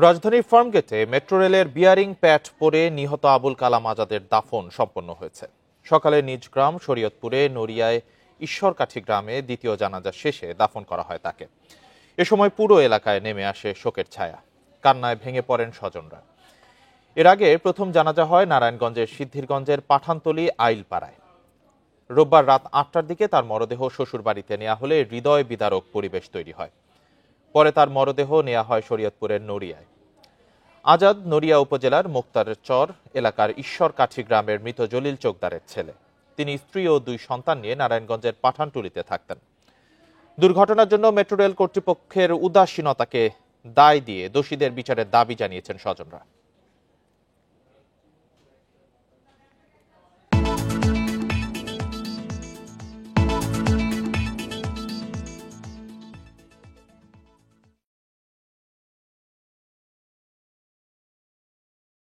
রাজধানীর ফার্মগেটে মেট্রো রেলের bearing pad পড়ে নিহত আবুল কালাম আজাদের দাফন সম্পন্ন হয়েছে। সকালে নিজ গ্রাম শরীয়তপুরে নড়িয়ায় ঈশ্বরকাঠি গ্রামে দ্বিতীয় জানাজা শেষে দাফন করা হয় তাকে। এ সময় পুরো এলাকায় নেমে আসে শোকের ছায়া, কান্নায় ভেঙে পড়েন স্বজনরা। এর আগে প্রথম জানাজা হয় নারায়ণগঞ্জের সিদ্ধিরগঞ্জের পাঠানতলী আইলপাড়ায়। রোববার রাত ৮টার দিকে তার মরদেহ শ্বশুরবাড়িতে নেওয়া হলে হৃদয় বিদারক পরিবেশ তৈরি হয়। পরে তার মরদেহ নেওয়া হয় শরীয়তপুরের নড়িয়ায়। আজাদ নড়িয়া উপজেলার মোক্তারের চর এলাকার ঈশ্বরকাঠি গ্রামের মৃত জলিল চোকদারের ছেলে। তিনি স্ত্রী ও 2 সন্তান নিয়ে নারায়ণগঞ্জের পাঠানটুলিতে থাকতেন। দুর্ঘটনার জন্য মেট্রো রেল কর্তৃপক্ষের উদাসীনতাকে দায় দিয়ে দোষীদের বিচারের দাবি জানিয়েছেন স্বজনরা।